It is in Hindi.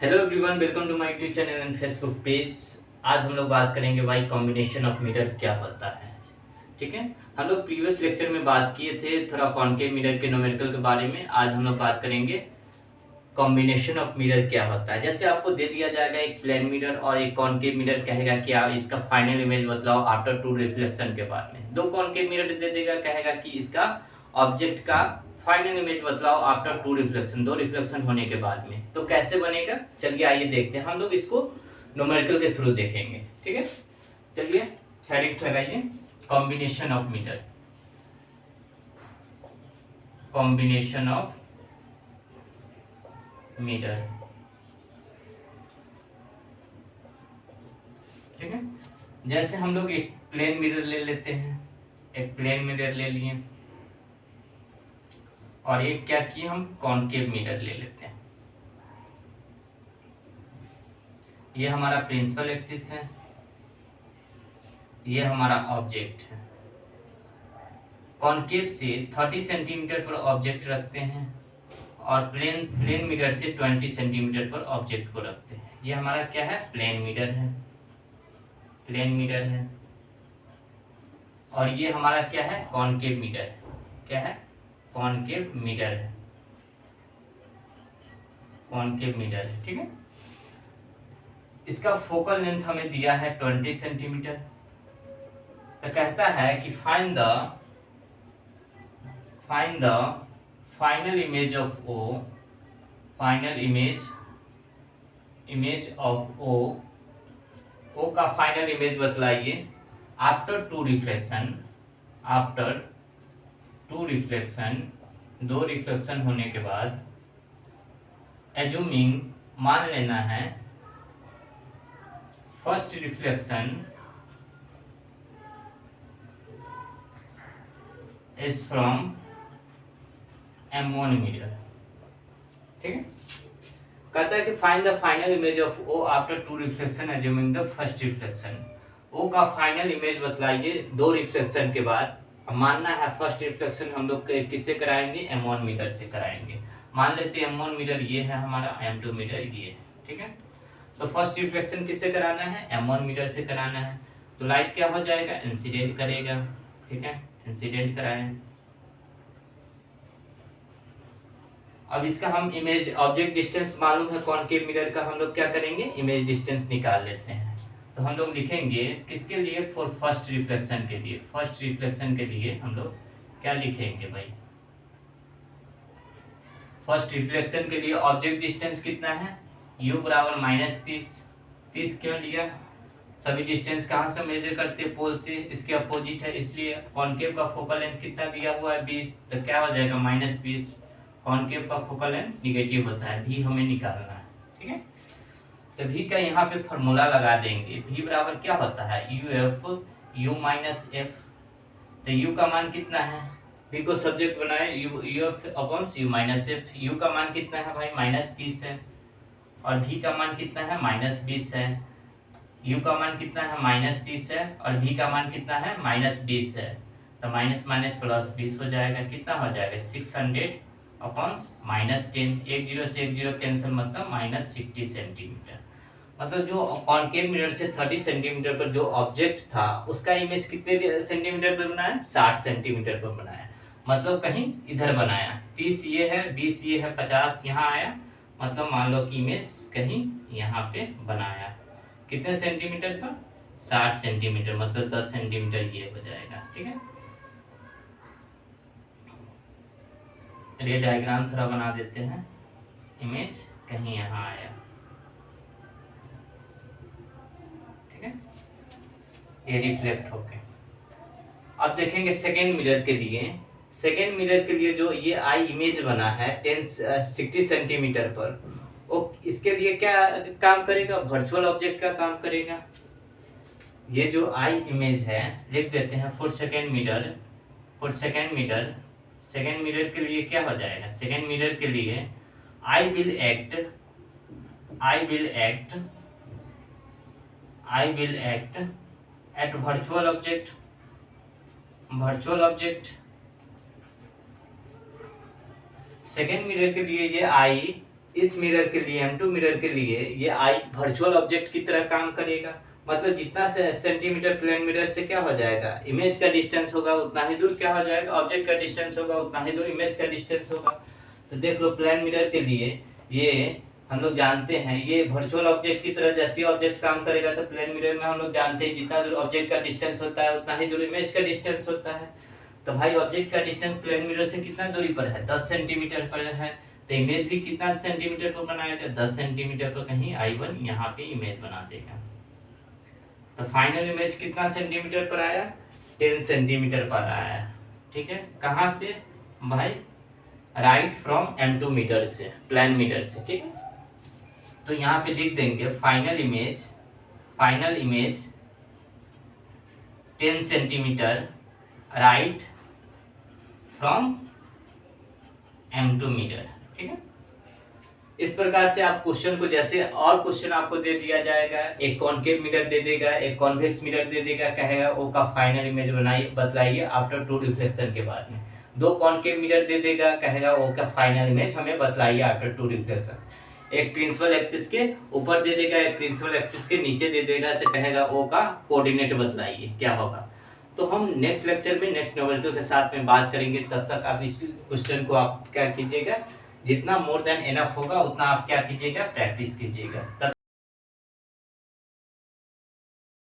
Hello everyone, welcome to my YouTube channel and Facebook page. आज हम लोग बात करेंगे भाई कॉम्बिनेशन ऑफ मिरर क्या होता है। ठीक है, हम लोग प्रीवियस लेक्चर में बात किए थे थोड़ा कॉन्केव मिरर के न्यूमेरिकल के बारे में। आज हम लोग बात करेंगे कॉम्बिनेशन ऑफ मिरर क्या होता है। जैसे आपको दे दिया जाएगा एक प्लेन मिरर और एक कॉन्केव मिरर, कहेगा कि आप इसका फाइनल इमेज बतलाओ आफ्टर टू रिफ्लेक्शन के बाद में। दो कॉन्केव मिरर दे देगा, कहेगा कि इसका ऑब्जेक्ट का फाइनल इमेज बतलाओ आफ्टर टू रिफ्लेक्शन, दो रिफ्लेक्शन होने के बाद में। तो कैसे बनेगा, चलिए आइए देखते हैं। हम लोग इसको न्यूमेरिकल के थ्रू देखेंगे। ठीक है, चलिए हेडिंग लगाइए, combination of mirror. Combination of mirror. ठीक है, जैसे हम लोग एक प्लेन मिरर ले लेते हैं, एक प्लेन मिरर ले लिए और एक क्या किए, हम कॉन्केव मिरर ले लेते हैं। ये हमारा प्रिंसिपल एक्सिस है, ये हमारा ऑब्जेक्ट है। कॉन्केव से 30 सेंटीमीटर पर ऑब्जेक्ट रखते हैं और प्लेन मिरर से 20 सेंटीमीटर पर ऑब्जेक्ट को रखते हैं। ये हमारा क्या है, प्लेन मिरर है, प्लेन मिरर है। और ये हमारा क्या है, कॉन्केव मिरर है। क्या है, कॉन्केव मिरर है, कॉन्केव मिरर है। ठीक है, इसका फोकल लेंथ हमें दिया है 20 सेंटीमीटर। तो कहता है कि find the final image of O, final image of O, O का फाइनल इमेज बतलाइए after two reflection, after two reflection, दो रिफ्लेक्शन होने के बाद। एज्यूमिंग, मान लेना है, first reflection is from M1 mirror. ठीक है, कहता है कि find the final image of O after two reflection assuming the first reflection. O का फाइनल इमेज बतलाइए दो रिफ्लेक्शन के बाद। अब मानना है फर्स्ट रिफ्लेक्शन हम लोग किससे कराएंगे, M1 मिरर से कराएंगे। मान लेते हैं M1 मिरर ये है हमारा, M2 मिरर ये है। ठीक है, तो फर्स्ट रिफ्लेक्शन किससे कराना है, M1 मिरर से कराना है। तो लाइट क्या हो जाएगा, इंसिडेंट करेगा। ठीक है, इंसिडेंट कराएं। अब इसका हम इमेज ऑब्जेक्ट डिस्टेंस मालूम है कॉन्केव मिरर का, हम लोग क्या करेंगे, इमेज डिस्टेंस निकाल लेते हैं। तो हम लोग लिखेंगे किसके लिए, फॉर फर्स्ट रिफ्लेक्शन के लिए। फर्स्ट रिफ्लेक्शन के लिए हम लोग क्या लिखेंगे भाई, फर्स्ट रिफ्लेक्शन के लिए ऑब्जेक्ट डिस्टेंस कितना है, u बराबर -30। 30 क्यों लिया, सभी डिस्टेंस कहाँ से मेजर करते हैं, पोल से, इसके अपोजिट है, इसलिए कॉन्केव का फोकल लेंथ कितना दिया हुआ है, 20। तो क्या हो जाएगा, -20। कॉन्केव का फोकल लेंथ निगेटिव होता है, भी हमें निकालना है। ठीक है, तो भी का यहाँ पे फॉर्मूला लगा देंगे। भी बराबर क्या होता है, uf u माइनस एफ। तो u का मान कितना है, v को सब्जेक्ट बनाए, uf upon u minus F. u का मान कितना है भाई, -30 है, और v का मान कितना है, -20 है। u का मान कितना है, -30 है, और v का मान कितना है, -20 है। तो माइनस माइनस प्लस 20 हो जाएगा, कितना हो जाएगा, 600 अपॉन -10। एक जीरो से एक जीरो कैंसिल, मतलब -60 सेंटीमीटर। मतलब जो कॉन्केव मिरर से 30 सेंटीमीटर पर जो ऑब्जेक्ट था उसका इमेज कितने सेंटीमीटर पर बनाया, 60 सेंटीमीटर पर बनाया। मतलब कहीं इधर बनाया, 30 ये है, 20 ये है, 50 यहाँ आया। मतलब मान लो कि इमेज कहीं यहाँ पे बनाया, कितने सेंटीमीटर पर, 60 सेंटीमीटर, मतलब 10 सेंटीमीटर ये हो जाएगा। ठीक है, ये डायग्राम थोड़ा बना देते हैं, इमेज कहीं यहाँ आया। ठीक है, ये रिफ्लेक्ट होके। अब देखेंगे सेकेंड मिरर के लिए। सेकेंड मिरर के लिए जो ये आई इमेज बना है 60 सेंटीमीटर पर, वो इसके लिए क्या काम करेगा, वर्चुअल ऑब्जेक्ट का काम करेगा। ये जो आई इमेज है लिख देते हैं for second mirror, for second mirror. Second mirror के लिए क्या हो जाएगा, सेकेंड मिरर के लिए I will act at virtual object, second mirror के लिए ये आई इस मिरर के लिए M2 मिरर के लिए ये आई वर्चुअल ऑब्जेक्ट की तरह काम करेगा। मतलब जितना सेंटीमीटर प्लेन मिरर से क्या हो जाएगा, इमेज का डिस्टेंस होगा उतना ही दूर क्या हो जाएगा, ऑब्जेक्ट का डिस्टेंस होगा उतना ही दूर इमेज का डिस्टेंस होगा। तो देख लो प्लेन मिरर के लिए ये हम लोग जानते हैं ये वर्चुअल ऑब्जेक्ट की तरह जैसे ऑब्जेक्ट काम करेगा, तो प्लेन मिरर में हम लोग जानते हैं जितना दूर ऑब्जेक्ट का डिस्टेंस होता है उतना ही दूर इमेज का डिस्टेंस होता है। तो भाई ऑब्जेक्ट का डिस्टेंस प्लेन मिरर से कितना दूरी पर है, 10 सेंटीमीटर पर है। तो इमेज भी कितना सेंटीमीटर पर बनाया था, 10 सेंटीमीटर पर। कहीं I1 यहाँ पे इमेज बना देगा। तो फाइनल इमेज कितना सेंटीमीटर पर आया, 10 सेंटीमीटर पर आया। ठीक है, कहाँ से भाई, राइट फ्रॉम M2 मीटर से, प्लान मीटर से। ठीक है, तो यहाँ पे लिख देंगे final image 10 centimetre right from M2 metre. ठीक है, इस प्रकार से आप क्वेश्चन को, जैसे और क्वेश्चन आपको दे दिया जाएगा, एक कॉनकेव मिरर दे देगा, एक कॉन्वेक्स मिरर दे देगा, कहेगा ओ का फाइनल इमेज बनाइए, बतलाइए आफ्टर 2 रिफ्लेक्शन के बाद में। 2 कॉनकेव मिरर दे देगा, कहेगा ओ का फाइनल इमेज हमें बतलाइए आफ्टर 2 रिफ्लेक्शन। एक प्रिंसिपल एक्सिस के ऊपर दे देगा, एक प्रिंसिपल एक्सिस के नीचे दे देगा, तो कहेगा ओ का कोऑर्डिनेट बतलाइए क्या होगा। तो हम नेक्स्ट लेक्चर में नेक्स्ट न्यूमेरिकल के साथ में बात करेंगे। तब तक आप इस क्वेश्चन को आप क्या कीजिएगा, जितना मोर देन एनफ होगा उतना आप क्या कीजिएगा, प्रैक्टिस कीजिएगा।